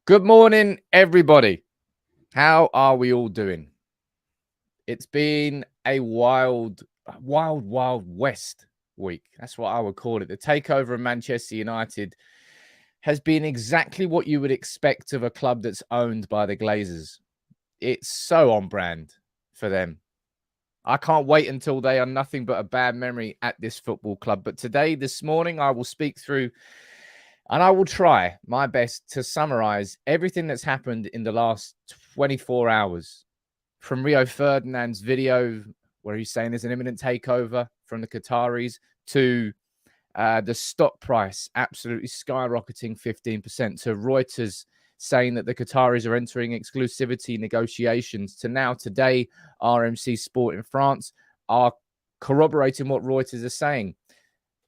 Good morning, everybody. How are we all doing? It's been a wild west week. That's what I would call it. The takeover of Manchester United has been exactly what you would expect of a club that's owned by the Glazers. It's so on brand for them. I can't wait until they are nothing but a bad memory at this football club. But this morning, I will speak through and I will try my best to summarize everything that's happened in the last 24 hours. From Rio Ferdinand's video where he's saying there's an imminent takeover from the Qataris to the stock price absolutely skyrocketing 15%, to Reuters saying that the Qataris are entering exclusivity negotiations, to now today RMC Sport in France are corroborating what Reuters are saying.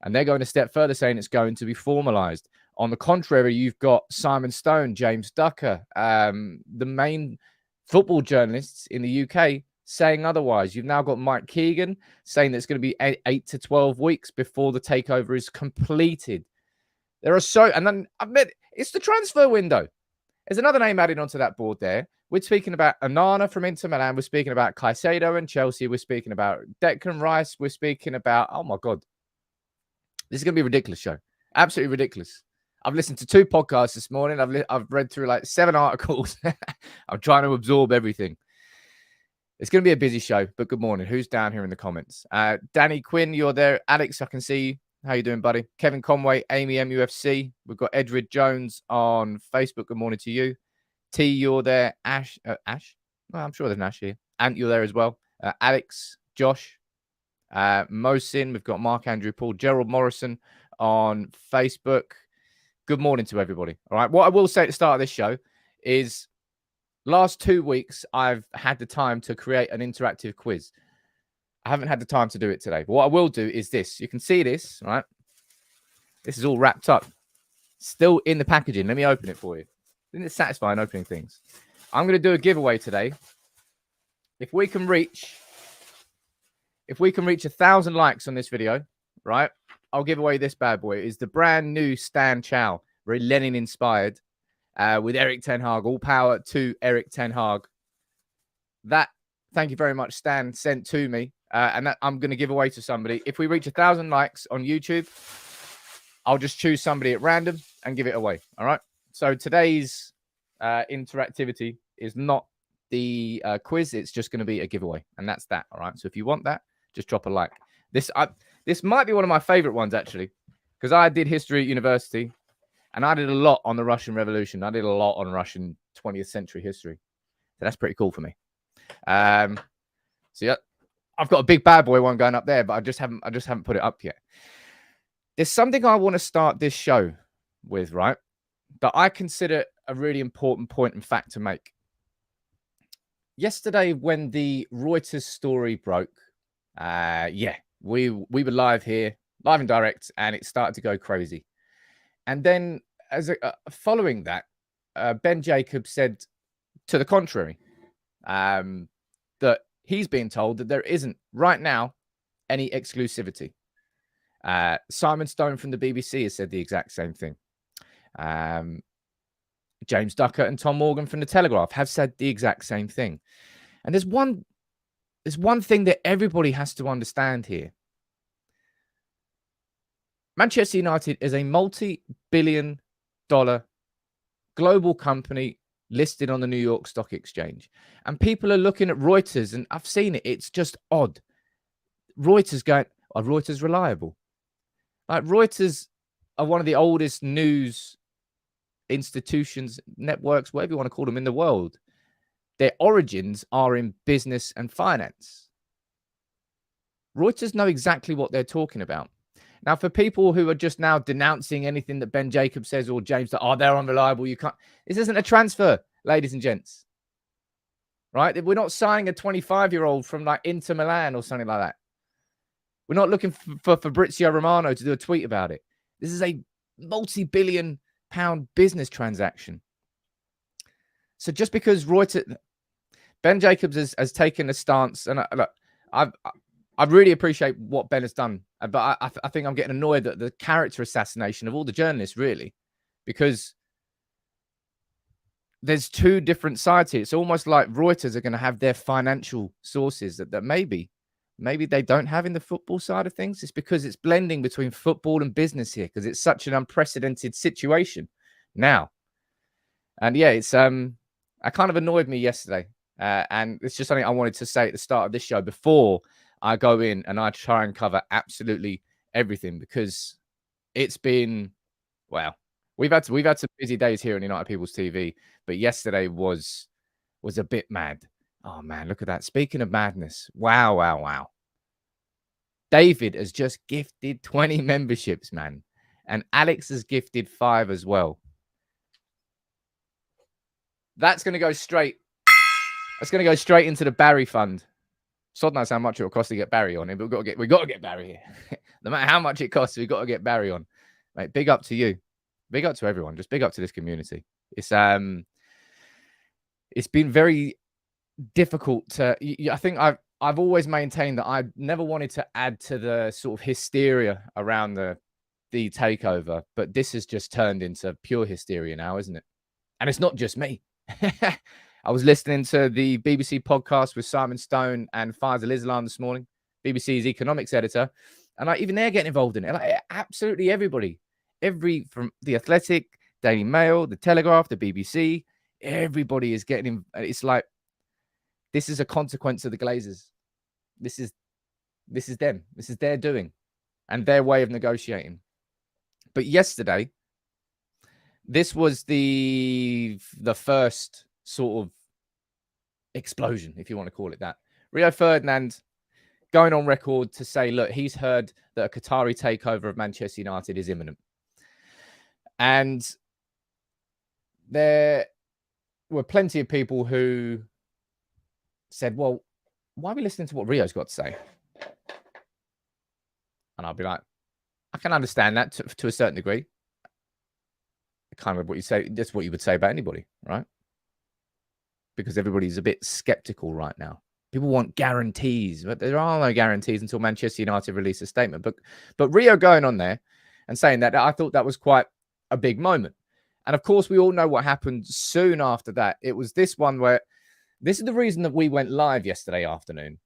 And they're going a step further, saying it's going to be formalized. On the contrary, you've got Simon Stone, James Ducker, the main football journalists in the UK saying otherwise. You've now got Mike Keegan saying that it's going to be 8 to 12 weeks before the takeover is completed. And then I've met, it's the transfer window. There's another name added onto that board there. We're speaking about Onana from Inter Milan. We're speaking about Caicedo and Chelsea. We're speaking about Declan Rice. We're speaking about, oh my God, this is going to be a ridiculous show. Absolutely ridiculous. I've listened to 2 podcasts this morning. I've read through like 7 articles. I'm trying to absorb everything. It's going to be a busy show, but good morning. Who's down here in the comments? Danny Quinn, you're there. Alex, I can see you. How you doing, buddy? Kevin Conway, Amy MUFC. We've got Edred Jones on Facebook. Good morning to you. T, you're there. Ash? Well, I'm sure there's an Ash here. Ant, you're there as well. Alex, Josh, Mosin. We've got Mark Andrew Paul, Gerald Morrison on Facebook. Good morning to everybody. All right. What I will say at the start of this show is last 2 weeks, I've had the time to create an interactive quiz. I haven't had the time to do it today. But what I will do is this. You can see this, right? This is all wrapped up. Still in the packaging. Let me open it for you. Isn't it satisfying opening things? I'm going to do a giveaway today. If we can reach 1,000 likes on this video, right? I'll give away this bad boy. It's the brand new Stan Chow, very Lenin inspired, with Eric Ten Hag. All power to Eric Ten Hag. That, thank you very much, Stan, sent to me. And that I'm going to give away to somebody. If we reach 1,000 likes on YouTube, I'll just choose somebody at random and give it away. All right. So today's interactivity is not the quiz. It's just going to be a giveaway. And that's that. All right. So if you want that, just drop a like. This might be one of my favorite ones, actually, because I did history at university and I did a lot on the Russian Revolution. I did a lot on Russian 20th century history. So that's pretty cool for me. So yeah, I've got a big bad boy one going up there, but I just haven't put it up yet. There's something I want to start this show with, right? That I consider a really important point and fact to make. Yesterday, when the Reuters story broke, we were live here, live and direct, and it started to go crazy. And then, following that, Ben Jacobs said to the contrary, that he's being told that there isn't right now any exclusivity. Simon Stone from the BBC has said the exact same thing. James Ducker and Tom Morgan from the Telegraph have said the exact same thing. And there's one thing that everybody has to understand here. Manchester United is a multi-billion-dollar global company listed on the New York Stock Exchange. And people are looking at Reuters, and I've seen it. It's just odd. Reuters going, are Reuters reliable? Like, Reuters are one of the oldest news institutions, networks, whatever you want to call them, in the world. Their origins are in business and finance. Reuters know exactly what they're talking about. Now, for people who are just now denouncing anything that Ben Jacobs says or James, that, they're unreliable, you can't. This isn't a transfer, ladies and gents. Right? We're not signing a 25-year-old from like Inter Milan or something like that. We're not looking for Fabrizio Romano to do a tweet about it. This is a multi-billion-pound business transaction. So just because Reuters, Ben Jacobs has taken a stance, and look, I really appreciate what Ben has done, but I think I'm getting annoyed at the character assassination of all the journalists, really, because there's two different sides here. It's almost like Reuters are going to have their financial sources that maybe they don't have in the football side of things. It's because it's blending between football and business here because it's such an unprecedented situation now. And yeah, it's I kind of annoyed me yesterday. And it's just something I wanted to say at the start of this show before I go in and I try and cover absolutely everything, because it's been, well, we've had some busy days here on United People's TV, but yesterday was a bit mad. Oh man, look at that. Speaking of madness, wow. David has just gifted 20 memberships, man. And Alex has gifted 5 as well. That's going to go straight. That's going to go straight into the Barry fund. Sod knows how much it will cost to get Barry on it, but we've got to get Barry here. No matter how much it costs, we've got to get Barry on. Mate, big up to you. Big up to everyone. Just big up to this community. It's been very difficult to. I think I've always maintained that I never wanted to add to the sort of hysteria around the takeover, but this has just turned into pure hysteria now, isn't it? And it's not just me. I was listening to the BBC podcast with Simon Stone and Faisal Islam this morning, BBC's economics editor, and even they're getting involved in it. Like, absolutely everybody, from the Athletic, Daily Mail, the Telegraph, the BBC, everybody is getting in. It's like, this is a consequence of the Glazers. This is them. This is their doing and their way of negotiating. But yesterday, this was the first sort of explosion, if you want to call it that. Rio Ferdinand going on record to say, look, he's heard that a Qatari takeover of Manchester United is imminent. And there were plenty of people who said, well, why are we listening to what Rio's got to say? And I'll be like, I can understand that to a certain degree. Kind of what you say, that's what you would say about anybody, right? Because everybody's a bit skeptical right now. People want guarantees, but there are no guarantees until Manchester United release a statement. But Rio going on there and saying that, I thought that was quite a big moment. And of course, we all know what happened soon after that. It was this one where, this is the reason that we went live yesterday afternoon.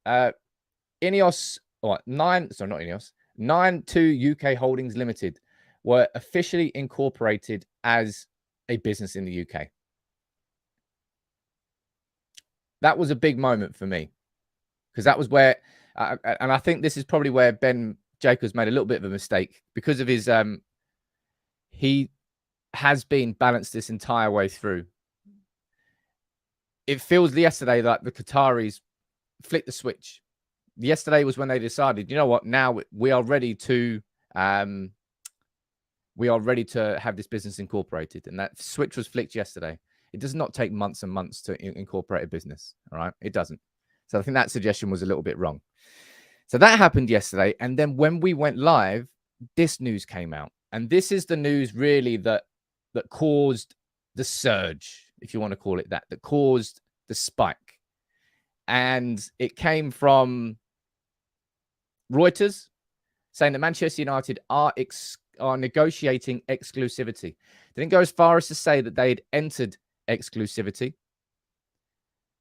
INEOS, or not INEOS, 92 UK Holdings Limited were officially incorporated as a business in the UK. That was a big moment for me, because that was where, and I think this is probably where Ben Jacobs made a little bit of a mistake because of his, he has been balanced this entire way through. It feels yesterday like the Qataris flicked the switch. Yesterday was when they decided, you know what, now we are ready to have this business incorporated. And that switch was flicked yesterday. It does not take months and months to incorporate a business. All right. It doesn't. So I think that suggestion was a little bit wrong. So that happened yesterday. And then when we went live, this news came out. And this is the news really that caused the surge, if you want to call it that caused the spike. And it came from Reuters saying that Manchester United are negotiating exclusivity. They didn't go as far as to say that they'd entered exclusivity.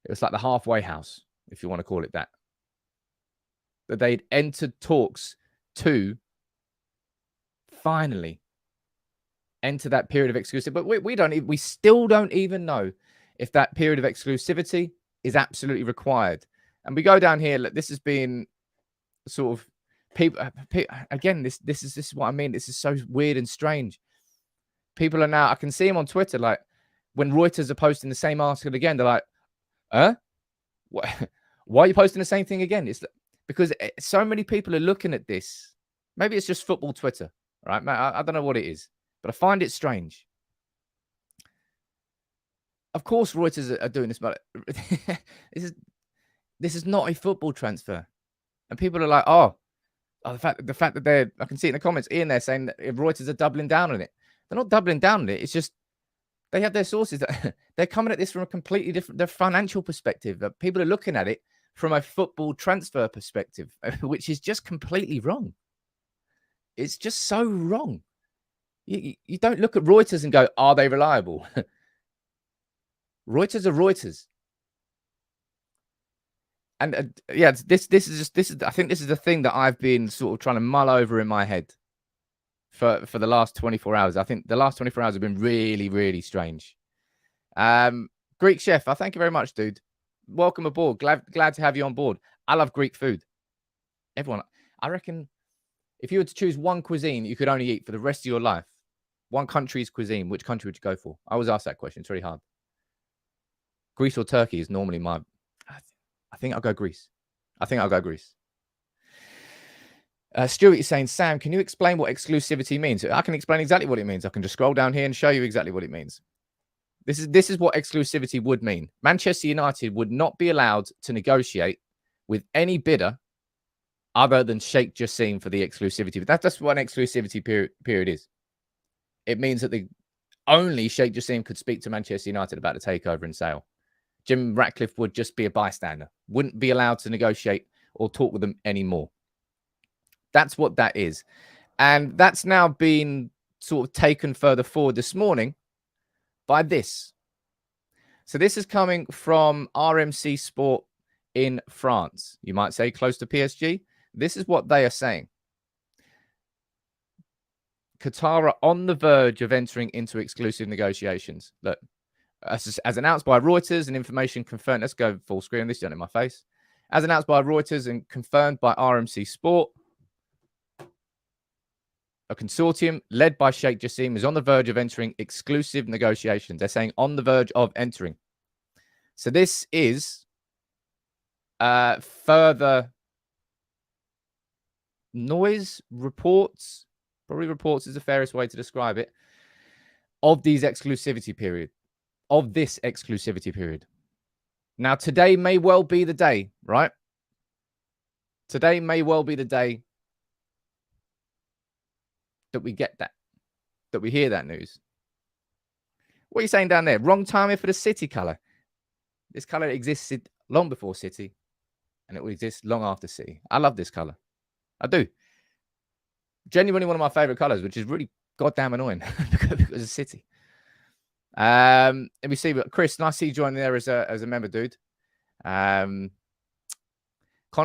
It was like the halfway house, if you want to call it that. That they'd entered talks to finally enter that period of exclusivity. But we still don't even know if that period of exclusivity is absolutely required. And we go down here, look, this has been sort of people again, this is what I mean. This is so weird and strange. People are now, I can see them on Twitter, like when Reuters are posting the same article again, they're like, what? Why are you posting the same thing again? It's because so many people are looking at this. Maybe it's just football Twitter, right? I don't know what it is, but I find it strange. Of course, Reuters are doing this, but this is not a football transfer, and people are like, oh, the fact that they're, I can see it in the comments, Ian, they're saying that if Reuters are doubling down on it. They're not doubling down on it. It's just they have their sources that they're coming at this from a completely different, their financial perspective. People are looking at it from a football transfer perspective, which is just completely wrong. It's just so wrong. You don't look at Reuters and go, are they reliable? Reuters are Reuters. And yeah, I think this is the thing that I've been sort of trying to mull over in my head for the last 24 hours. I think the last 24 hours have been really, really strange. Greek chef, I thank you very much, dude. Welcome aboard. Glad to have you on board. I love Greek food. Everyone, I reckon if you were to choose one cuisine you could only eat for the rest of your life, one country's cuisine, which country would you go for? I always ask that question. It's really hard. Greece or Turkey is normally my... I think I'll go Greece. Stuart is saying, Sam, can you explain what exclusivity means? I can explain exactly what it means. I can just scroll down here and show you exactly what it means. This is what exclusivity would mean. Manchester United would not be allowed to negotiate with any bidder other than Sheikh Jassim for the exclusivity. But that's what an exclusivity period is. It means that only Sheikh Jassim could speak to Manchester United about the takeover and sale. Jim Ratcliffe would just be a bystander, wouldn't be allowed to negotiate or talk with them anymore. That's what that is. And that's now been sort of taken further forward this morning by this. So this is coming from RMC Sport in France. You might say close to PSG. This is what they are saying. Qatar are on the verge of entering into exclusive negotiations. Look, as announced by Reuters and information confirmed. Let's go full screen. This is done in my face. As announced by Reuters and confirmed by RMC Sport, a consortium led by Sheikh Jassim is on the verge of entering exclusive negotiations. They're saying on the verge of entering. So this is further noise reports. Probably reports is the fairest way to describe it. Of these exclusivity period. Of this exclusivity period. Now, today may well be the day, right? Today may well be the day that we get that we hear that news. What are you saying down there? Wrong timing for the City colour. This colour existed long before City, and it will exist long after City. I love this colour. I do. Genuinely one of my favourite colours, which is really goddamn annoying because of City. And we see Chris, nice to see you joining there as a member, dude. Connor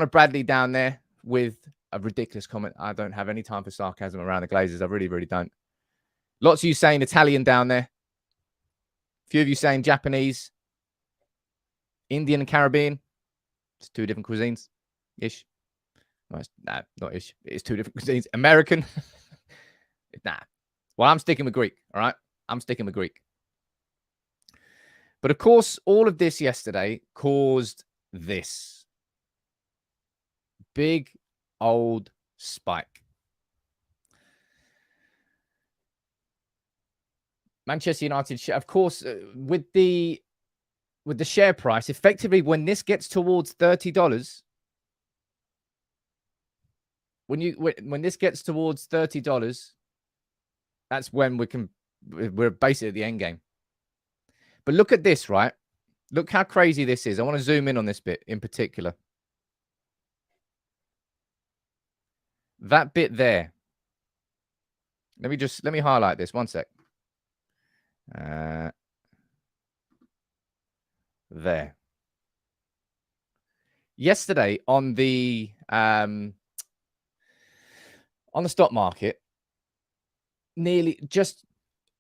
Bradley down there with a ridiculous comment. I don't have any time for sarcasm around the Glazers. I really, really don't. Lots of you saying Italian down there. A few of you saying Japanese, Indian and Caribbean. It's two different cuisines. Ish. Well, nah, not ish. It's two different cuisines. American. Nah. Well, I'm sticking with Greek. All right. I'm sticking with Greek. But of course, all of this yesterday caused this big old spike. Manchester United, of course, with the share price, effectively, when this gets towards $30, when this gets towards $30, that's when we're basically at the end game. But look at this, right? Look how crazy this is. I want to zoom in on this bit in particular. That bit there. Let me highlight this. One sec. There. Yesterday on the stock market, nearly just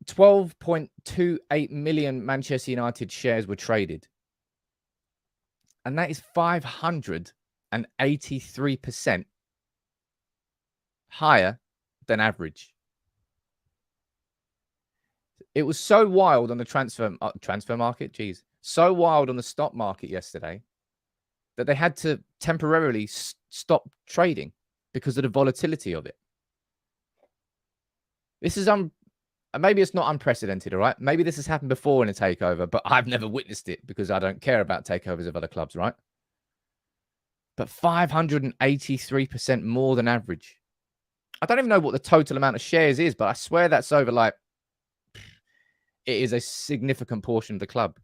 12.28 million Manchester United shares were traded. And that is 583% higher than average. It was so wild on the transfer market. Geez. So wild on the stock market yesterday that they had to temporarily stop trading because of the volatility of it. This is maybe it's not unprecedented, all right? Maybe this has happened before in a takeover, but I've never witnessed it because I don't care about takeovers of other clubs, right? But 583% more than average. I don't even know what the total amount of shares is, but I swear that's over like, it is a significant portion of the club.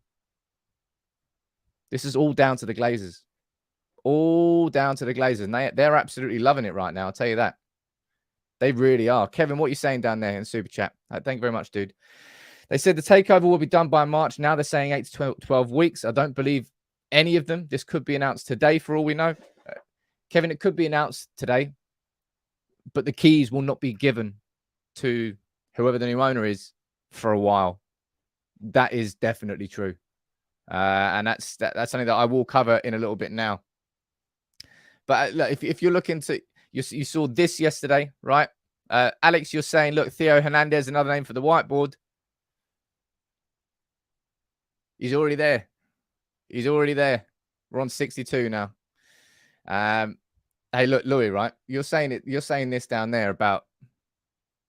This is all down to the Glazers. All down to the Glazers. And they're absolutely loving it right now, I'll tell you that. They really are. Kevin, what are you saying down there in Super Chat? Thank you very much, dude. They said the takeover will be done by March. Now they're saying 8 to 12 weeks. I don't believe any of them. This could be announced today for all we know. Kevin, it could be announced today, but the keys will not be given to whoever the new owner is for a while. That is definitely true. And that's something that I will cover in a little bit now. But look, if you're looking to, you saw this yesterday, right? Alex, you're saying, look, Theo Hernandez, another name for the whiteboard. He's already there. He's already there. We're on 62 now. Hey, look, Louis, right? You're saying it. You're saying this down there about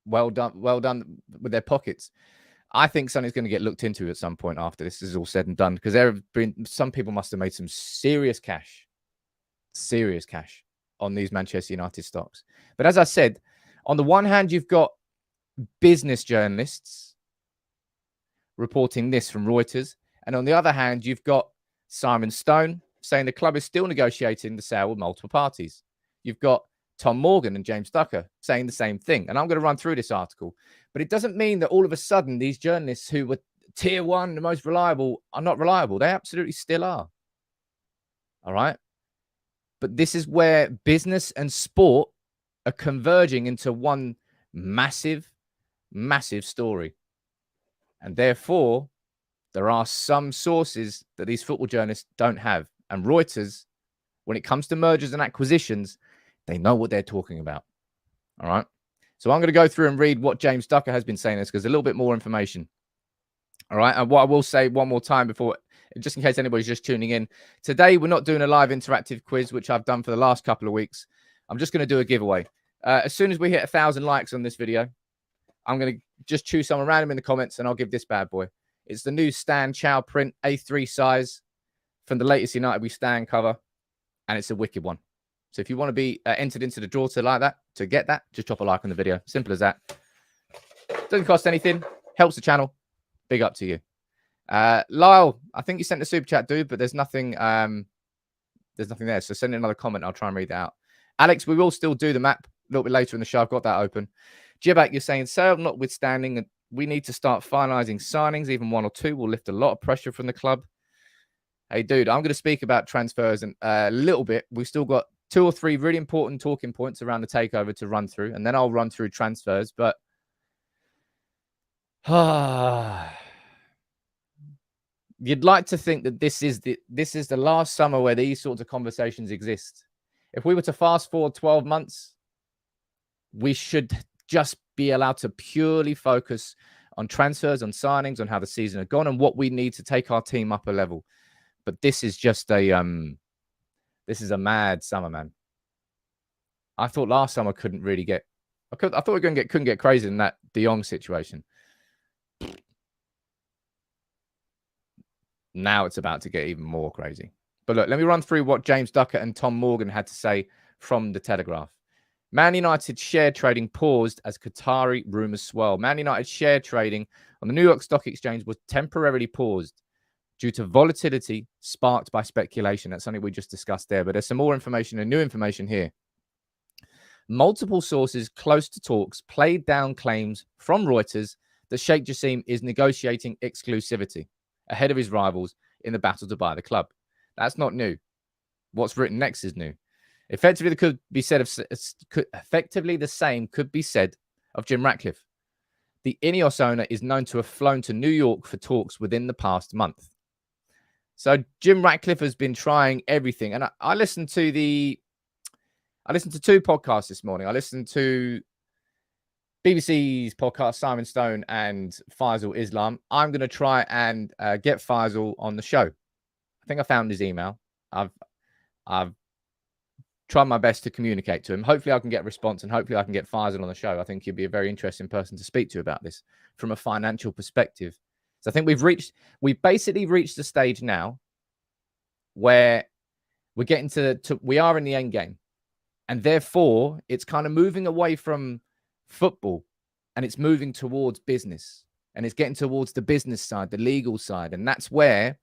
well done with their pockets. I think something's going to get looked into at some point after this is all said and done, because there have been some people must have made some serious cash on these Manchester United stocks. But as I said, on the one hand, you've got business journalists reporting this from Reuters, and on the other hand, you've got Simon Stone saying the club is still negotiating the sale with multiple parties. You've got Tom Morgan and James Ducker saying the same thing. And I'm going to run through this article. But it doesn't mean that all of a sudden these journalists who were tier one, the most reliable, are not reliable. They absolutely still are. All right. But this is where business and sport are converging into one massive, massive story. And therefore, there are some sources that these football journalists don't have. And Reuters, when it comes to mergers and acquisitions, they know what they're talking about. All right. So I'm going to go through and read what James Ducker has been saying this, because a little bit more information. All right. And what I will say one more time before, just in case anybody's just tuning in, today we're not doing a live interactive quiz, which I've done for the last couple of weeks. I'm just going to do a giveaway. As soon as we hit 1,000 likes on this video, I'm going to just choose someone random in the comments and I'll give this bad boy. It's the new Stan Chow print, A3 size from the latest United We Stand cover. And it's a wicked one. So if you want to be entered into the draw to get that, just drop a like on the video. Simple as that. Doesn't cost anything. Helps the channel. Big up to you. Lyle, I think you sent a super chat, dude, but there's nothing there. So send in another comment. I'll try and read that out. Alex, we will still do the map a little bit later in the show. I've got that open. Jibak, you're saying, sale notwithstanding, we need to start finalizing signings. Even one or two will lift a lot of pressure from the club. Hey, dude, I'm going to speak about transfers in a little bit. We've still got 2 or 3 really important talking points around the takeover to run through, and then I'll run through transfers. But you'd like to think that this is the last summer where these sorts of conversations exist. If we were to fast forward 12 months, we should just be allowed to purely focus on transfers, on signings, on how the season had gone, and what we need to take our team up a level. But this is just this is a mad summer, man. I thought last summer couldn't really get. I thought we couldn't get crazy in that De Jong situation. Now it's about to get even more crazy. But look, let me run through what James Ducker and Tom Morgan had to say from the Telegraph. Man United share trading paused as Qatari rumours swirl. Man United share trading on the New York Stock Exchange was temporarily paused due to volatility sparked by speculation. That's something we just discussed there, but there's some more information and new information here. Multiple sources close to talks played down claims from Reuters that Sheikh Jassim is negotiating exclusivity ahead of his rivals in the battle to buy the club. That's not new. What's written next is new. Effectively, the same could be said of Jim Ratcliffe. The INEOS owner is known to have flown to New York for talks within the past month. So Jim Ratcliffe has been trying everything. And I listened to 2 podcasts this morning. I listened to BBC's podcast, Simon Stone and Faisal Islam. I'm going to try and get Faisal on the show. I think I found his email. I've tried my best to communicate to him. Hopefully I can get a response and hopefully I can get Faisal on the show. I think he'd be a very interesting person to speak to about this from a financial perspective. So I think we've basically reached the stage now where we're getting we are in the end game. And therefore, it's kind of moving away from football and it's moving towards business. And it's getting towards the business side, the legal side. And that's where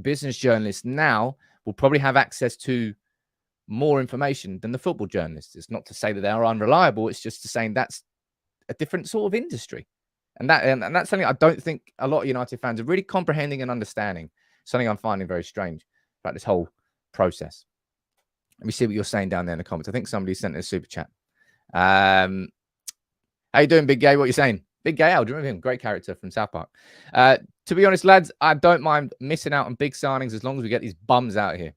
business journalists now will probably have access to more information than the football journalists. It's not to say that they are unreliable. It's just to say that's a different sort of industry. And that's something I don't think a lot of United fans are really comprehending and understanding. Something I'm finding very strange about this whole process. Let me see what you're saying down there in the comments. I think somebody sent a super chat. How you doing, Big Gay? What are you saying? Big Gay Al, do you remember him? Great character from South Park. To be honest, lads, I don't mind missing out on big signings as long as we get these bums out here.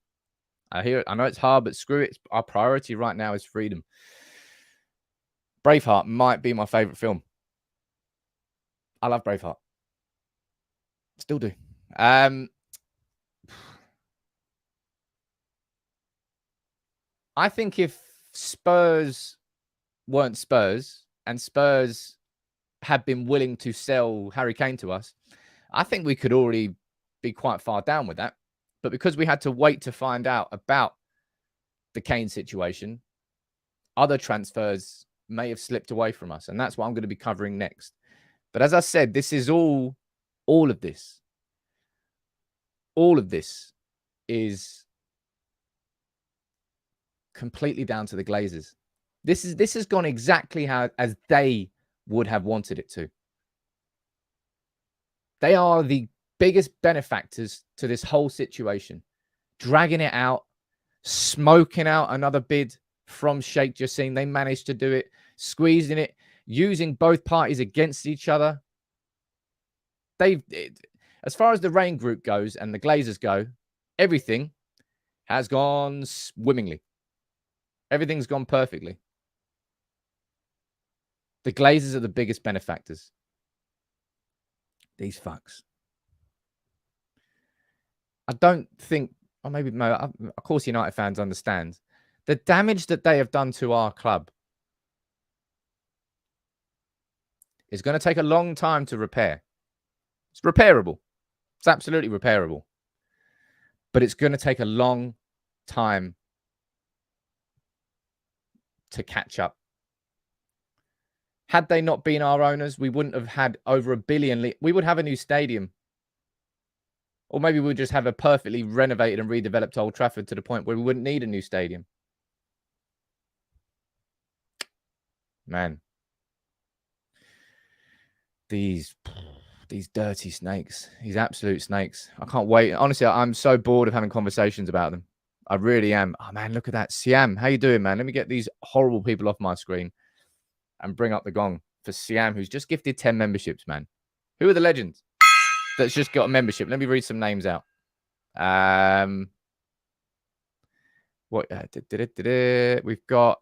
I know it's hard, but screw it. Our priority right now is freedom. Braveheart might be my favorite film. I love Braveheart. Still do. I think if Spurs weren't Spurs and Spurs had been willing to sell Harry Kane to us, I think we could already be quite far down with that. But because we had to wait to find out about the Kane situation, other transfers may have slipped away from us. And that's what I'm going to be covering next. But as I said, this is all of this is completely down to the Glazers. This has gone exactly as they would have wanted it to. They are the biggest benefactors to this whole situation, dragging it out, smoking out another bid from Sheikh Jassim. They managed to do it, squeezing it, using both parties against each other. As far as the Rain Group goes and the Glazers go, everything has gone swimmingly. Everything's gone perfectly. The Glazers are the biggest benefactors. These fucks. I don't think, or maybe, of course, United fans understand the damage that they have done to our club is going to take a long time to repair. It's repairable. It's absolutely repairable. But it's going to take a long time to catch up. Had they not been our owners, we wouldn't have had over $1 billion. We would have a new stadium. Or maybe we would just have a perfectly renovated and redeveloped Old Trafford to the point where we wouldn't need a new stadium. Man. These dirty snakes. These absolute snakes. I can't wait. Honestly, I'm so bored of having conversations about them. I really am. Oh, man, look at that. Siam, how you doing, man? Let me get these horrible people off my screen and bring up the gong for Siam, who's just gifted 10 memberships, man. Who are the legends that's just got a membership? Let me read some names out. What? We've got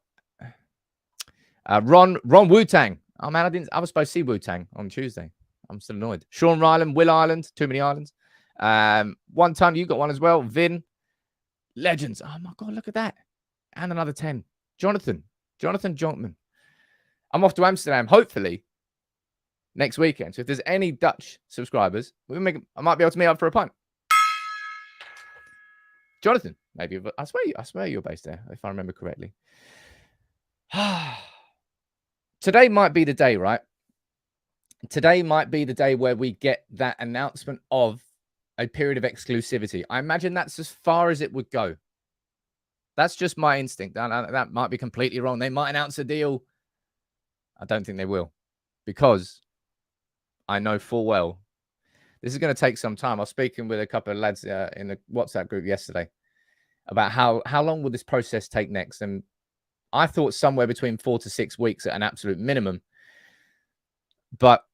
Ron Wu-Tang. Oh, man, I was supposed to see Wu-Tang on Tuesday. I'm still annoyed. Sean Ryland, Will Ireland, too many islands. One time you got one as well. Vin, legends. Oh my God, look at that. And another 10. Jonathan Jonkman. I'm off to Amsterdam, hopefully, next weekend. So if there's any Dutch subscribers, I might be able to meet up for a pint. Jonathan, maybe. I swear you're based there, if I remember correctly. Today might be the day, right? Today might be the day where we get that announcement of a period of exclusivity. I imagine that's as far as it would go. That's just my instinct. That might be completely wrong. They might announce a deal. I don't think they will, because I know full well this is going to take some time. I was speaking with a couple of lads in the WhatsApp group yesterday about how long will this process take next. And I thought somewhere between 4 to 6 weeks at an absolute minimum. But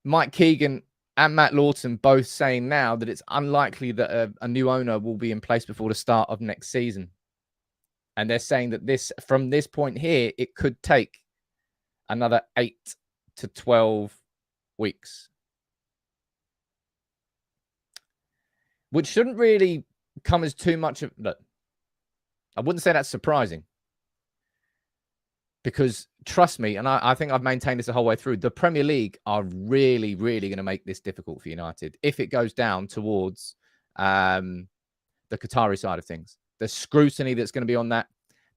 Mike Keegan and Matt Lawton both saying now that it's unlikely that a new owner will be in place before the start of next season. And they're saying that from this point here, it could take another 8 to 12 weeks. Which shouldn't really come as too much of... Look, I wouldn't say that's surprising. Because trust me, and I think I've maintained this the whole way through, the Premier League are really, really going to make this difficult for United if it goes down towards the Qatari side of things. The scrutiny that's going to be on that,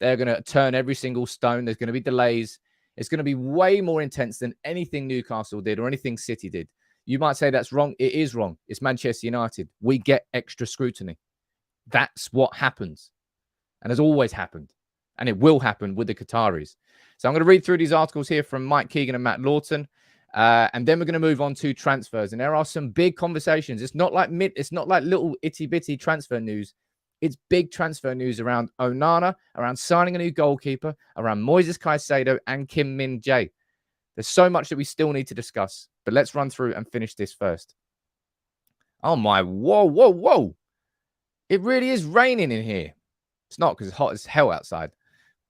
they're going to turn every single stone. There's going to be delays. It's going to be way more intense than anything Newcastle did or anything City did. You might say that's wrong. It is wrong. It's Manchester United. We get extra scrutiny. That's what happens. And has always happened. And it will happen with the Qataris. So I'm going to read through these articles here from Mike Keegan and Matt Lawton. And then we're going to move on to transfers. And there are some big conversations. It's not like little itty bitty transfer news. It's big transfer news around Onana, around signing a new goalkeeper, around Moises Caicedo and Min Jae. There's so much that we still need to discuss, but let's run through and finish this first. Oh my, whoa. It really is raining in here. It's not because it's hot as hell outside.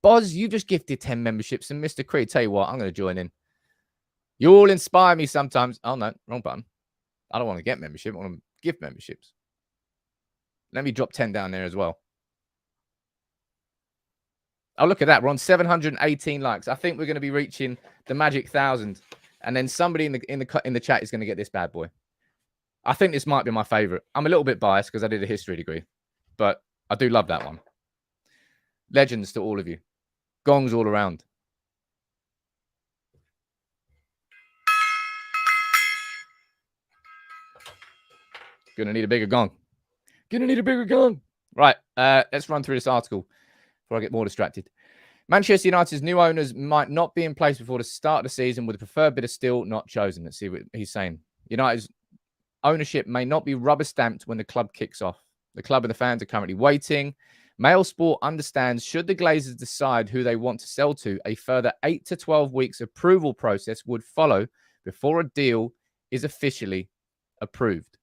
Boz, you just gifted 10 memberships, and Mr. Creed, tell you what, I'm going to join in. You all inspire me sometimes. Oh, no, wrong button. I don't want to get membership. I want to give memberships. Let me drop 10 down there as well. Oh, look at that. We're on 718 likes. I think we're going to be reaching the magic 1,000. And then somebody in the chat is going to get this bad boy. I think this might be my favorite. I'm a little bit biased because I did a history degree, but I do love that one. Legends to all of you. Gongs all around. Gonna need a bigger gong. Right, let's run through this article before I get more distracted. Manchester United's new owners might not be in place before the start of the season, with the preferred bidder still not chosen. Let's see what he's saying. United's ownership may not be rubber stamped when the club kicks off. The club and the fans are currently waiting. Mail Sport understands, should the Glazers decide who they want to sell to, a further 8 to 12 weeks approval process would follow before a deal is officially approved.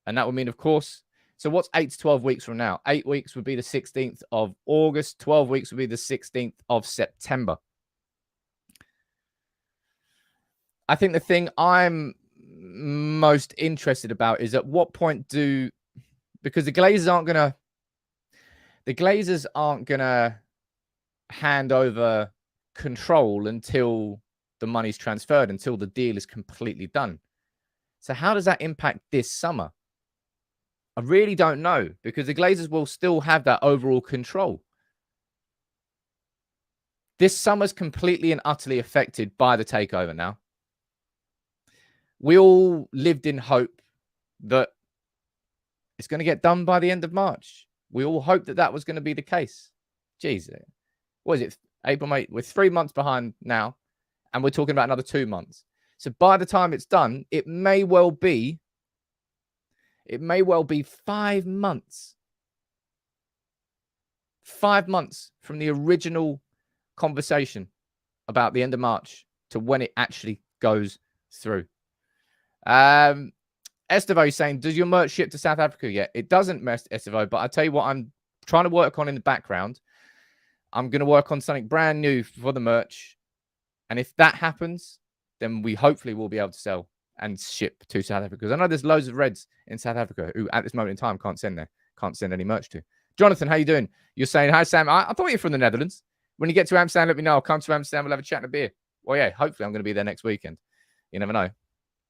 And that would mean, of course, so what's 8 to 12 weeks from now? 8 weeks would be the 16th of August. 12 weeks would be the 16th of September. I think the thing I'm most interested about is at what point because the Glazers aren't gonna hand over control until the money's transferred, until the deal is completely done. So how does that impact this summer? I really don't know, because the Glazers will still have that overall control. This summer's completely and utterly affected by the takeover now. We all lived in hope that it's going to get done by the end of March. We all hoped that that was going to be the case. Jeez, what is it? April, May? We're 3 months behind now, and we're talking about another 2 months. So by the time it's done, it may well be 5 months. 5 months from the original conversation about the end of March to when it actually goes through. Estevo is saying, does your merch ship to South Africa yet? It doesn't, Estevo, but I'll tell you what I'm trying to work on in the background. I'm going to work on something brand new for the merch. And if that happens, then we hopefully will be able to sell and ship to South Africa. Because I know there's loads of Reds in South Africa who at this moment in time can't send any merch to. Jonathan, how you doing? You're saying, hi, Sam. I thought you were from the Netherlands. When you get to Amsterdam, let me know. I'll come to Amsterdam. We'll have a chat and a beer. Well, yeah, hopefully I'm going to be there next weekend. You never know.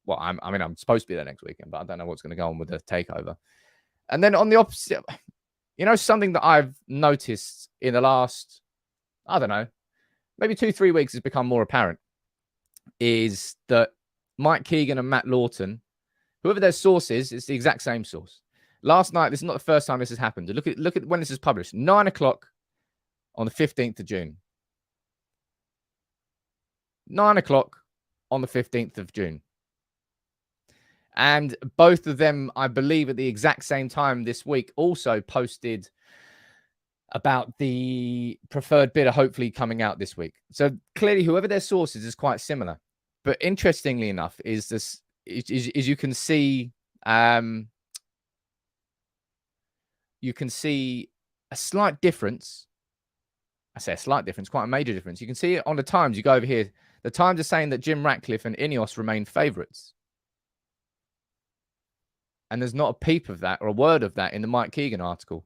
Well, I'm supposed to be there next weekend, but I don't know what's going to go on with the takeover. And then on the opposite, something that I've noticed in the last, I don't know, maybe 2-3 weeks has become more apparent, is that Mike Keegan and Matt Lawton, whoever their source is, it's the exact same source. Last night, this is not the first time this has happened. Look at when this is published. 9 o'clock on the 15th of June. 9 o'clock on the 15th of June. And both of them, I believe, at the exact same time this week, also posted about the preferred bidder hopefully coming out this week. So clearly, whoever their source is quite similar. But interestingly enough, is you can see a slight difference. I say a slight difference, quite a major difference. You can see it on the Times. You go over here. The Times are saying that Jim Ratcliffe and INEOS remain favourites. And there's not a peep of that or a word of that in the Mike Keegan article,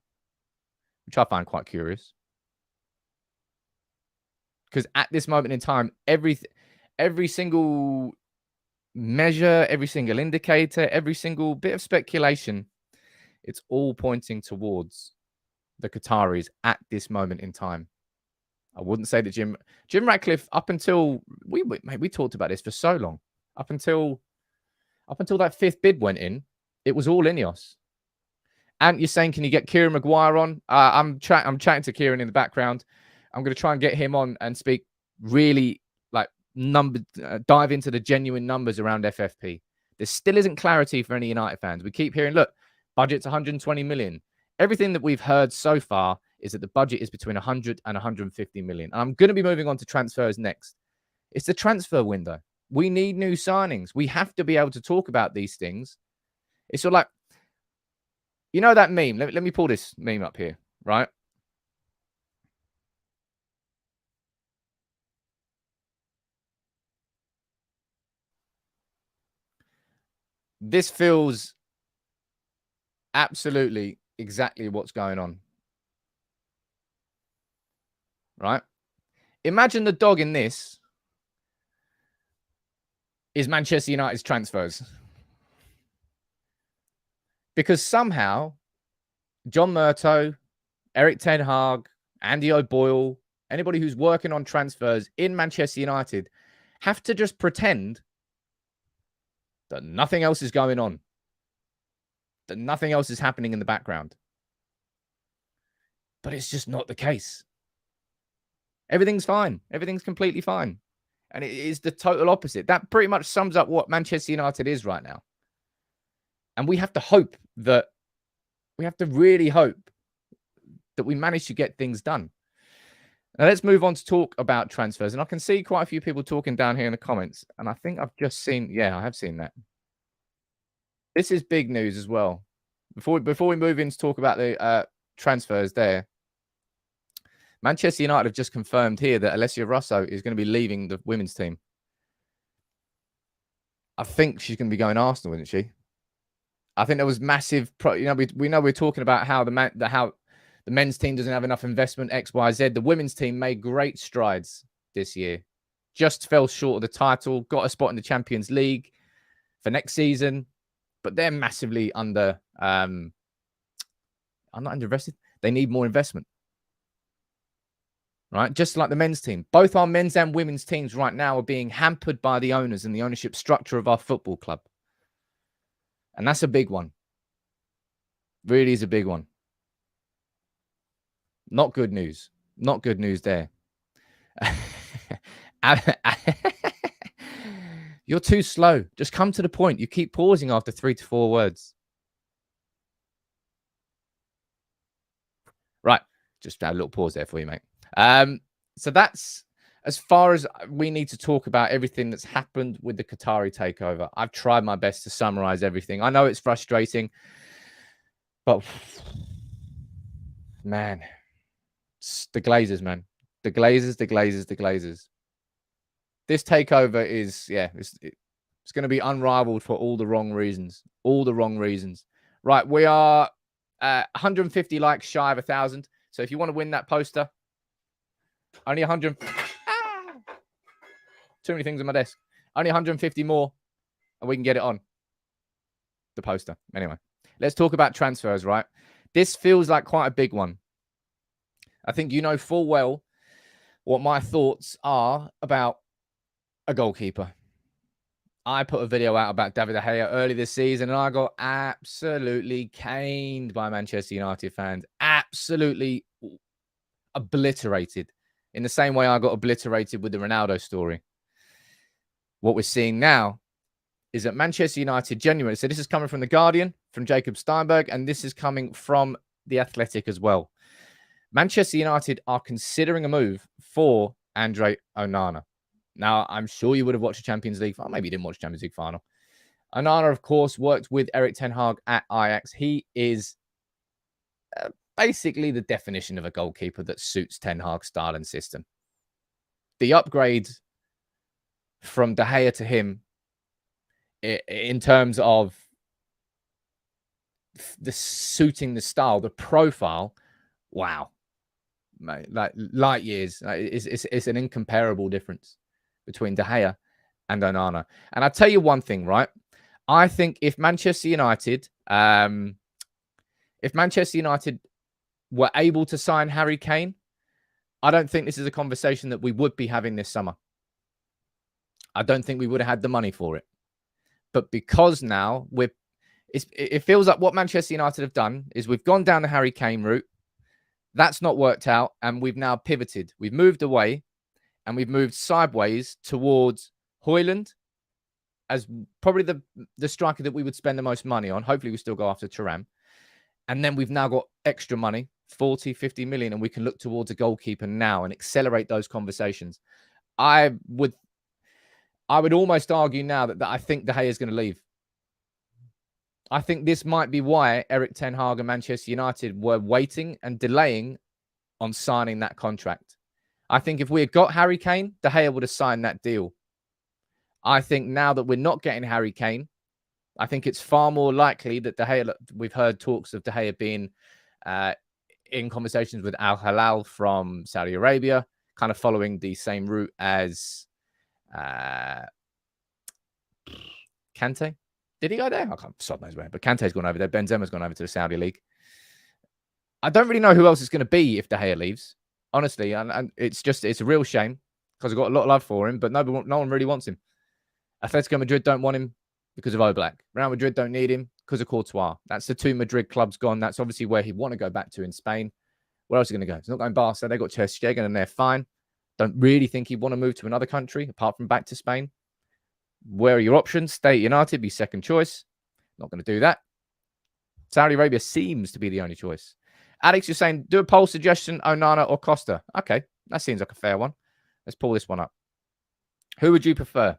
which I find quite curious. Because at this moment in time, every single measure, every single indicator, every single bit of speculation, it's all pointing towards the Qataris at this moment in time. I wouldn't say that Jim Ratcliffe, up until we talked about this for so long, up until that fifth bid went in, it was all INEOS. And you're saying, can you get Kieran Maguire on? I'm chatting to Kieran in the background. I'm going to try and get him on and speak really dive into the genuine numbers around FFP. There still isn't clarity for any United fans. We keep hearing, look, budget's 120 million. Everything that we've heard so far is that the budget is between 100 and 150 million. And I'm going to be moving on to transfers next. It's the transfer window. We need new signings. We have to be able to talk about these things. It's sort of like, you know that meme? Let me pull this meme up here, right? This feels absolutely exactly what's going on, right? Imagine the dog in this is Manchester United's transfers. Because somehow John Murtough, Eric Ten Hag, Andy O'Boyle, anybody who's working on transfers in Manchester United have to just pretend that nothing else is going on, that nothing else is happening in the background. But it's just not the case. Everything's fine. Everything's completely fine. And it is the total opposite. That pretty much sums up what Manchester United is right now. And we have to hope that, we have to really hope that we manage to get things done. Now let's move on to talk about transfers. And I can see quite a few people talking down here in the comments. And I think I've just seen, yeah, I have seen that. This is big news as well. Before we move in to talk about the transfers there, Manchester United have just confirmed here that Alessia Russo is going to be leaving the women's team. I think she's going to be going Arsenal, isn't she? I think there was massive, we know we're talking about how the men's team doesn't have enough investment, X, Y, Z. The women's team made great strides this year. Just fell short of the title, got a spot in the Champions League for next season, but they're massively under. I'm not underinvested. They need more investment. Right? Just like the men's team. Both our men's and women's teams right now are being hampered by the owners and the ownership structure of our football club. And that's a big one. Really is a big one. Not good news. Not good news there. You're too slow. Just come to the point. You keep pausing after 3 to 4 words. Right. Just a little pause there for you, mate. So that's as far as we need to talk about everything that's happened with the Qatari takeover. I've tried my best to summarize everything. I know it's frustrating, but man, it's the Glazers, man. The Glazers. This takeover is, yeah, it's going to be unrivaled for all the wrong reasons. All the wrong reasons. Right, we are 150 likes shy of 1,000. So if you want to win that poster, only 100. Too many things on my desk. Only 150 more, and we can get it on the poster. Anyway, let's talk about transfers, right? This feels like quite a big one. I think you know full well what my thoughts are about a goalkeeper. I put a video out about David De Gea early this season, and I got absolutely caned by Manchester United fans. Absolutely obliterated. In the same way I got obliterated with the Ronaldo story. What we're seeing now is that Manchester United genuinely, so this is coming from The Guardian, from Jacob Steinberg, and this is coming from The Athletic as well. Manchester United are considering a move for Andre Onana. Now, I'm sure you would have watched the Champions League final. Maybe you didn't watch the Champions League final. Onana, of course, worked with Eric Ten Hag at Ajax. He is basically the definition of a goalkeeper that suits Ten Hag's style and system. The upgrade from De Gea to him in terms of the suiting the style, the profile, wow. Mate, like light years. It's an incomparable difference between De Gea and Onana. And I'll tell you one thing, right? I think if Manchester United were able to sign Harry Kane, I don't think this is a conversation that we would be having this summer. I don't think we would have had the money for it. But because now it feels like what Manchester United have done is we've gone down the Harry Kane route. That's not worked out, and we've now pivoted. We've moved away, and we've moved sideways towards Højlund as probably the striker that we would spend the most money on. Hopefully we still go after Thuram. And then we've now got extra money, 40, 50 million, and we can look towards a goalkeeper now and accelerate those conversations. I would almost argue now that I think De Gea is going to leave. I think this might be why Erik ten Hag and Manchester United were waiting and delaying on signing that contract. I think if we had got Harry Kane, De Gea would have signed that deal. I think now that we're not getting Harry Kane, I think it's far more likely that De Gea, we've heard talks of De Gea being in conversations with Al Hilal from Saudi Arabia, kind of following the same route as Kante. Did he go there? I can't, God knows where, but Kante's gone over there. Benzema's gone over to the Saudi League. I don't really know who else it's going to be if De Gea leaves, honestly. And it's a real shame because I've got a lot of love for him, but no one really wants him. Atletico Madrid don't want him because of Oblak. Real Madrid don't need him because of Courtois. That's the two Madrid clubs gone. That's obviously where he'd want to go back to in Spain. Where else is he going to go? He's not going Barca. They've got Ter Stegen and they're fine. Don't really think he'd want to move to another country apart from back to Spain. Where are your options? Stay at United, be second choice. Not going to do that. Saudi Arabia seems to be the only choice. Alex, you're saying, do a poll suggestion, Onana or Costa. Okay, that seems like a fair one. Let's pull this one up. Who would you prefer?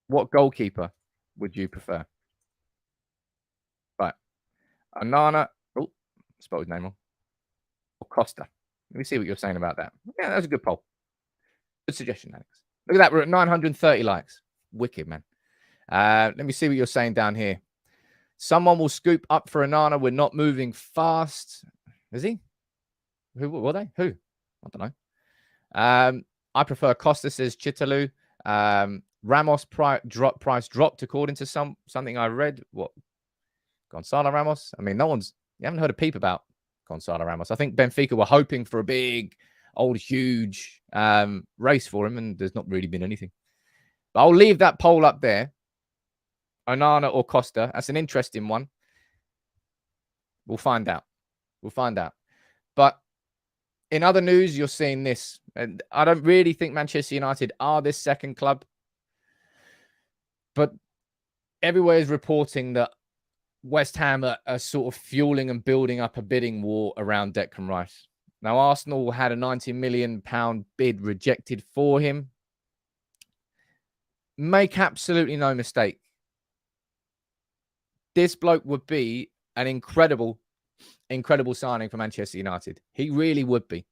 What goalkeeper would you prefer? Right. Onana. Oh, spelled his name wrong. Or Costa. Let me see what you're saying about that. Yeah, that's a good poll. Good suggestion, Alex. Look at that. We're at 930 likes. Wicked, man. Let me see what you're saying down here. Someone will scoop up for Onana. We're not moving fast. Is he? Who were they? Who? I don't know. I prefer Costa, says Chitalu. Ramos price dropped according to something I read. What? Gonzalo Ramos? I mean, you haven't heard a peep about Gonzalo Ramos. I think Benfica were hoping for a big, old, huge race for him, and there's not really been anything. But I'll leave that poll up there. Onana or Costa. That's an interesting one. We'll find out. But in other news, you're seeing this. And I don't really think Manchester United are this second club. But everywhere is reporting that West Ham are sort of fueling and building up a bidding war around Declan Rice. Now, Arsenal had a £90 million bid rejected for him. Make absolutely no mistake. This bloke would be an incredible signing for Manchester United. He really would be.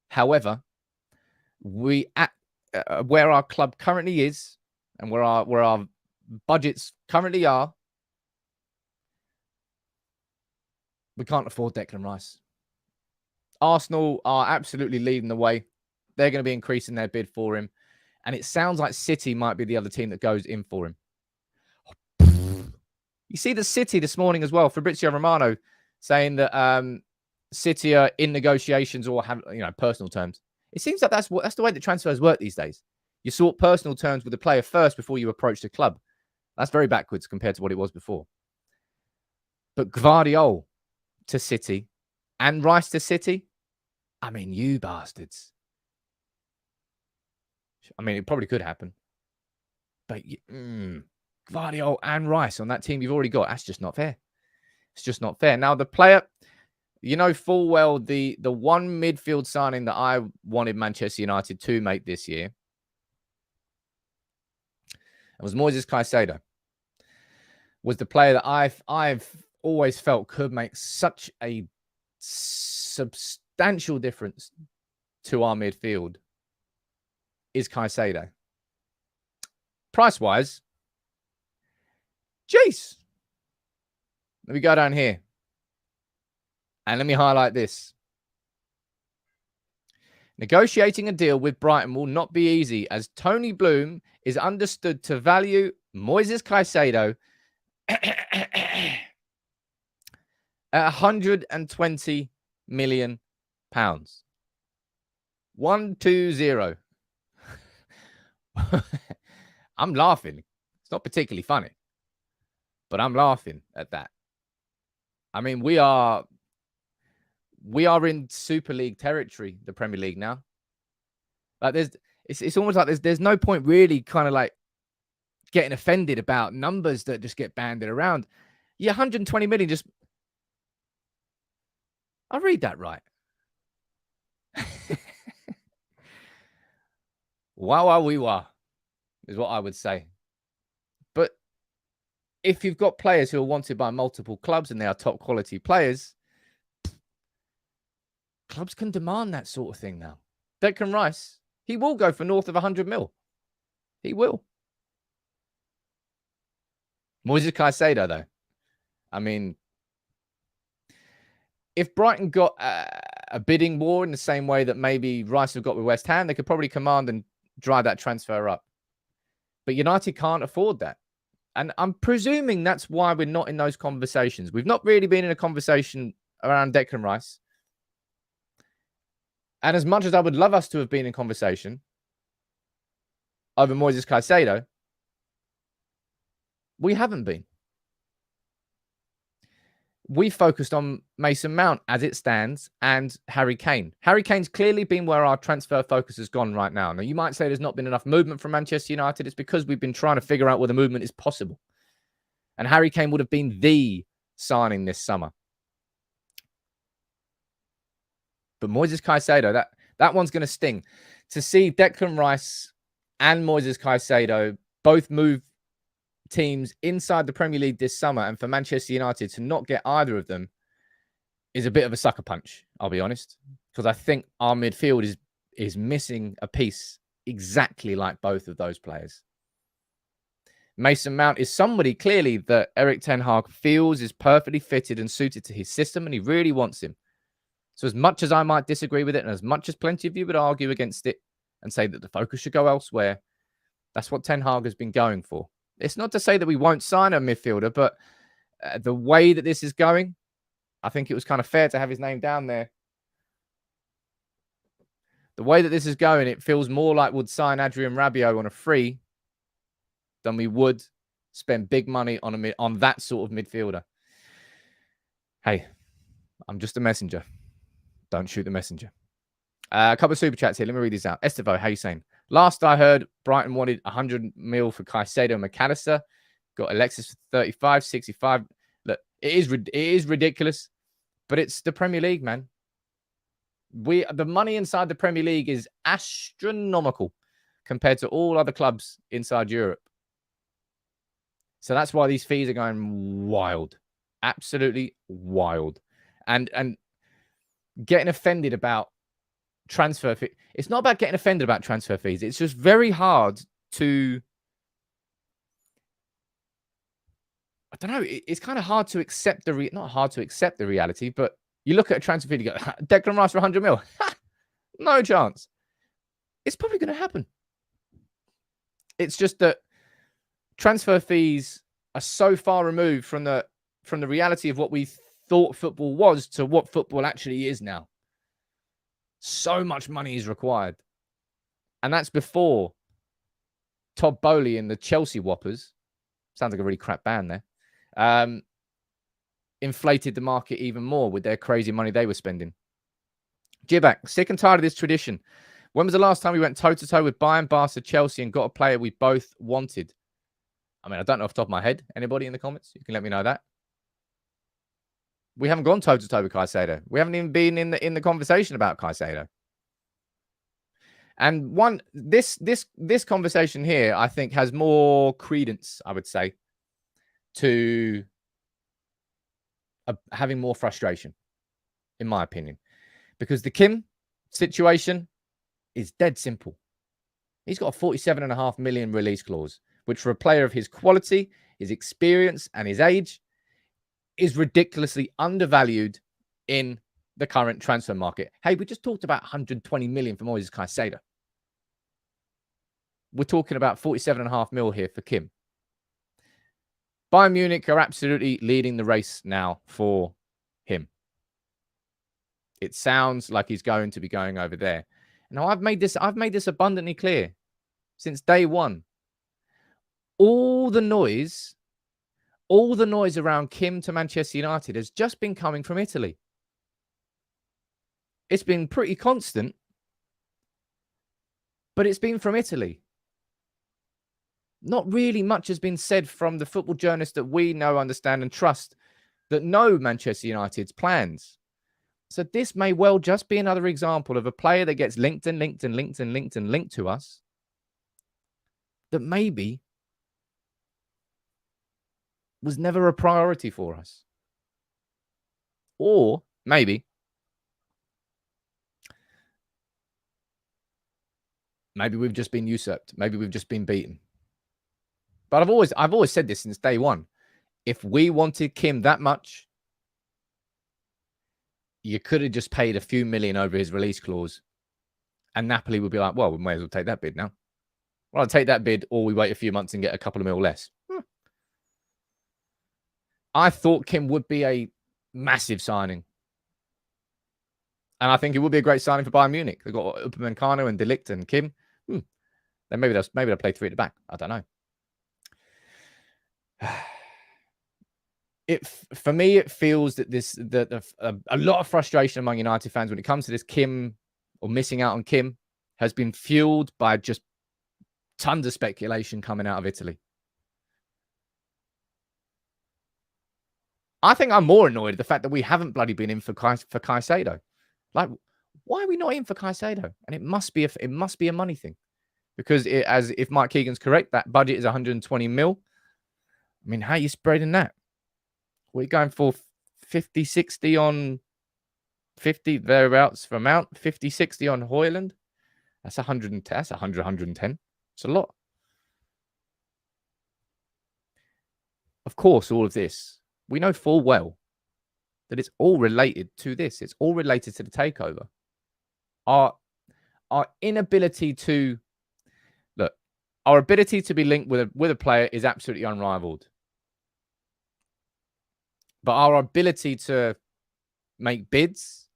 However, where our club currently is and where our budgets currently are, we can't afford Declan Rice. Arsenal are absolutely leading the way. They're going to be increasing their bid for him. And it sounds like City might be the other team that goes in for him. You see the City this morning as well. Fabrizio Romano saying that City are in negotiations or have personal terms. It seems like that's the way that transfers work these days. You sort personal terms with the player first before you approach the club. That's very backwards compared to what it was before. But Gvardiol to City and Rice to City, I mean, you bastards. I mean, it probably could happen. But Gvardiol and Rice on that team you've already got, that's just not fair. It's just not fair. Now, the player, full well, the one midfield signing that I wanted Manchester United to make this year, it was Moises Caicedo. Was the player that I've always felt could make such a substantial difference to our midfield is Caicedo. Price-wise, jeez. Let me go down here. And let me highlight this. Negotiating a deal with Brighton will not be easy, as Tony Bloom is understood to value Moises Caicedo at £120 million. 120. I'm laughing. It's not particularly funny, but I'm laughing at that. I mean, we are in Super League territory, the Premier League now. Like it's almost like there's no point really kind of like getting offended about numbers that just get banded around. Yeah, 120 million just. I'll read that right. Wow, we were, is what I would say. But if you've got players who are wanted by multiple clubs and they are top quality players, clubs can demand that sort of thing now. Declan Rice, he will go for north of 100 mil. He will. Moises Caicedo, though. I mean, if Brighton got a bidding war in the same way that maybe Rice have got with West Ham, they could probably command and dry that transfer up. But United can't afford that. And I'm presuming that's why we're not in those conversations. We've not really been in a conversation around Declan Rice. And as much as I would love us to have been in conversation over Moises Caicedo, we haven't been. We focused on Mason Mount as it stands and Harry Kane. Harry Kane's clearly been where our transfer focus has gone right now. Now, you might say there's not been enough movement from Manchester United. It's because we've been trying to figure out where the movement is possible. And Harry Kane would have been the signing this summer. But Moises Caicedo, that one's going to sting. To see Declan Rice and Moises Caicedo both move teams inside the Premier League this summer, and for Manchester United to not get either of them is a bit of a sucker punch, I'll be honest, because I think our midfield is missing a piece exactly like both of those players. Mason Mount is somebody clearly that Erik ten Hag feels is perfectly fitted and suited to his system, and he really wants him. So as much as I might disagree with it, and as much as plenty of you would argue against it and say that the focus should go elsewhere, that's what ten Hag has been going for. It's not to say that we won't sign a midfielder, but the way that this is going, I think it was kind of fair to have his name down there. The way that this is going, it feels more like we'd sign Adrien Rabiot on a free than we would spend big money on that sort of midfielder. Hey, I'm just a messenger. Don't shoot the messenger. A couple of super chats here. Let me read these out. Estevo, how you saying? Last I heard, Brighton wanted 100 mil for Caicedo and McAllister. Got Alexis for 35, 65. Look, it is ridiculous, but it's the Premier League, man. The money inside the Premier League is astronomical compared to all other clubs inside Europe. So that's why these fees are going wild. Absolutely wild. And getting offended about transfer fee. It's not about getting offended about transfer fees. It's just very hard to, I don't know. It's kind of hard to accept not hard to accept the reality, but you look at a transfer fee and you go, Declan Rice for 100 mil. No chance. It's probably going to happen. It's just that transfer fees are so far removed from the reality of what we thought football was to what football actually is now. So much money is required. And that's before Todd Boehly and the Chelsea Whoppers, sounds like a really crap band there, inflated the market even more with their crazy money they were spending. Jibak, sick and tired of this tradition. When was the last time we went toe-to-toe with Bayern, Barca, Chelsea and got a player we both wanted? I mean, I don't know off the top of my head. Anybody in the comments? You can let me know that. We haven't gone toe-to-toe with Caicedo. We haven't even been in the conversation about Caicedo. And this conversation here, I think, has more credence, I would say, to having more frustration, in my opinion. Because the Kim situation is dead simple. He's got a 47.5 million release clause, which for a player of his quality, his experience, and his age, is ridiculously undervalued in the current transfer market. Hey, we just talked about 120 million for Moises Caicedo. We're talking about 47.5 mil here for Kim. Bayern Munich are absolutely leading the race now for him. It sounds like he's going to be going over there. Now, I've made this abundantly clear since day one. All the noise around Kim to Manchester United has just been coming from Italy. It's been pretty constant. But it's been from Italy. Not really much has been said from the football journalists that we know, understand, and trust that know Manchester United's plans. So this may well just be another example of a player that gets linked and linked and linked and linked and linked to us that maybe was never a priority for us. Or maybe we've just been usurped. Maybe we've just been beaten. But I've always said this since day one. If we wanted Kim that much, you could have just paid a few million over his release clause. And Napoli would be like, well, we may as well take that bid now. Well, I'll take that bid, or we wait a few months and get a couple of mil less. I thought Kim would be a massive signing. And I think it would be a great signing for Bayern Munich. They've got Upamecano and De Ligt and Kim. Then maybe they'll play three at the back. I don't know. For me, it feels that a lot of frustration among United fans when it comes to this Kim or missing out on Kim has been fueled by just tons of speculation coming out of Italy. I think I'm more annoyed at the fact that we haven't bloody been in for Caicedo. Like, why are we not in for Caicedo? And it must be a money thing, because if Mike Keegan's correct, that budget is 120 mil. I mean, how are you spreading that? We're going for 50, 60 on 50 thereabouts for Mount, 50, 60 on Højlund. That's 110. That's 100, 110. It's a lot. Of course, all of this, we know full well that it's all related to this. It's all related to the takeover. Our inability to look, our ability to be linked with a player is absolutely unrivaled. But our ability to make bids,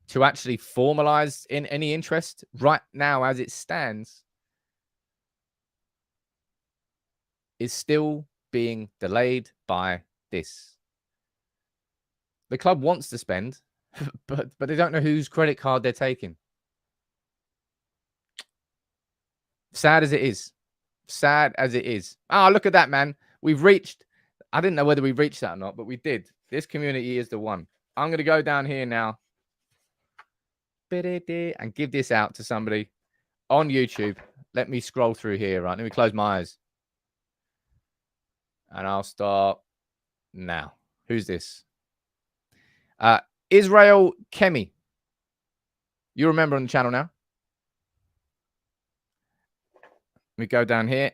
to actually formalize in any interest right now as it stands, is still being delayed by this. The club wants to spend, but they don't know whose credit card they're taking. Sad as it is. Sad as it is. Oh, look at that, man. We've reached... I didn't know whether we reached that or not, but we did. This community is the one. I'm going to go down here now and give this out to somebody on YouTube. Let me scroll through here, right? Let me close my eyes. And I'll start now. Who's this? Israel Kemi. You remember on the channel now? Let me go down here.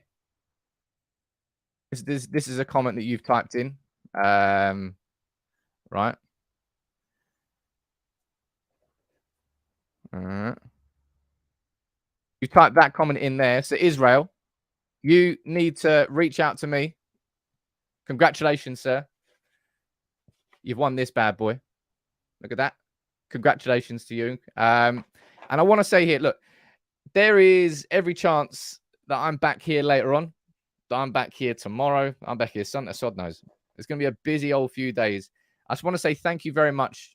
This is a comment that you've typed in. Right. You typed that comment in there. So Israel, you need to reach out to me. Congratulations, sir. You've won this bad boy. Look at that. Congratulations to you. And I want to say here, look, there is every chance that I'm back here later on. I'm back here tomorrow. I'm back here Sunday. Sod knows. It's going to be a busy old few days. I just want to say thank you very much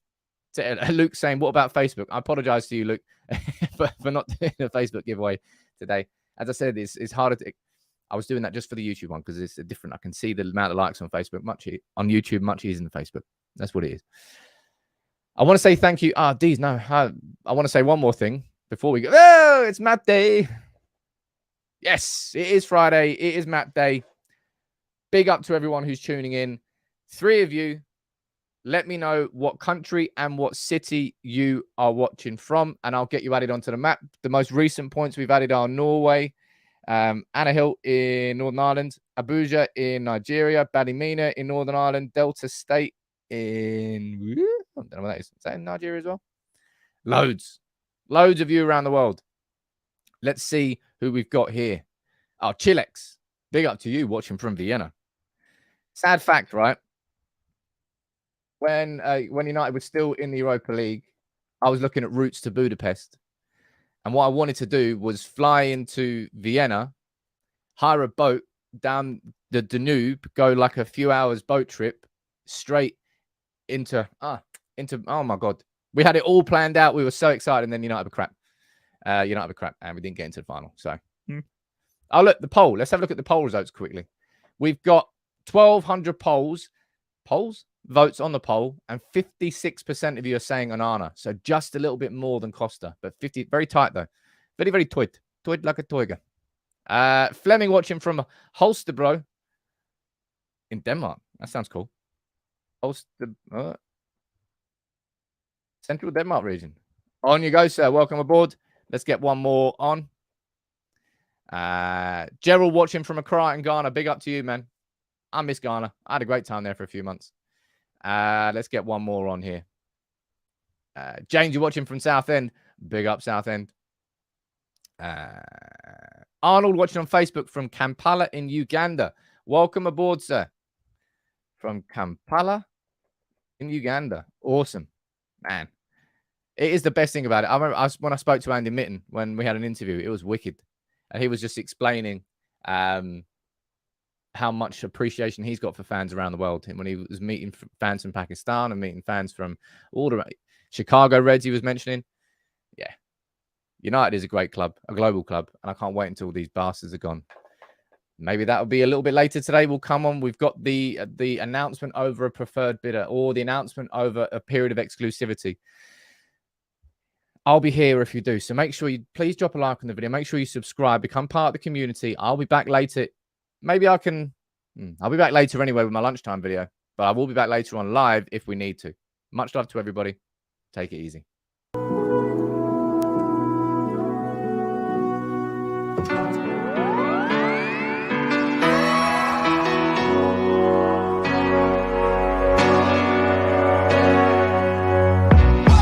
to Luke saying, what about Facebook? I apologize to you, Luke, for not doing a Facebook giveaway today. As I said, it's harder to... I was doing that just for the YouTube one because it's different. I can see the amount of likes on Facebook, on YouTube, much easier than Facebook. That's what it is. I want to say thank you. Deez, no. I want to say one more thing before we go. Oh, it's map day. Yes, it is Friday. It is map day. Big up to everyone who's tuning in. 3 of you, let me know what country and what city you are watching from, and I'll get you added onto the map. The most recent points we've added are Norway, Anahill in Northern Ireland, Abuja in Nigeria, Ballymena in Northern Ireland, Delta State in... I don't know what that is. Is that in Nigeria as well? Loads of you around the world. Let's see who we've got here. Oh, Chilex. Big up to you watching from Vienna. Sad fact, right? When United was still in the Europa League, I was looking at routes to Budapest. And what I wanted to do was fly into Vienna, hire a boat down the Danube, go like a few hours boat trip straight into, oh my God. We had it all planned out. We were so excited, and then United were crap. You don't have a crap, and we didn't get into the final. So, oh, look, the poll. Let's have a look at the poll results quickly. We've got 1,200 votes on the poll, and 56% of you are saying Onana. So just a little bit more than Costa, but 50, very tight though. Very, very toit like a toiga. Fleming watching from Holstebro in Denmark. That sounds cool. Central Denmark region. On you go, sir. Welcome aboard. Let's get one more on. Gerald watching from Accra in Ghana. Big up to you, man. I miss Ghana. I had a great time there for a few months. Let's get one more on here. James, you're watching from Southend. Big up Southend. Arnold watching on Facebook from Kampala in Uganda. Welcome aboard, sir. From Kampala in Uganda. Awesome. Man. It is the best thing about it. I remember when I spoke to Andy Mitten when we had an interview, it was wicked. And he was just explaining how much appreciation he's got for fans around the world. And when he was meeting fans from Pakistan and meeting fans from all the Chicago Reds, he was mentioning. Yeah. United is a great club, a global club. And I can't wait until these bastards are gone. Maybe that'll be a little bit later today. We'll come on. We've got the announcement over a preferred bidder or the announcement over a period of exclusivity. I'll be here if you do. So make sure you please drop a like on the video. Make sure you subscribe, become part of the community. I'll be back later. Maybe I'll be back later anyway with my lunchtime video, but I will be back later on live if we need to. Much love to everybody. Take it easy.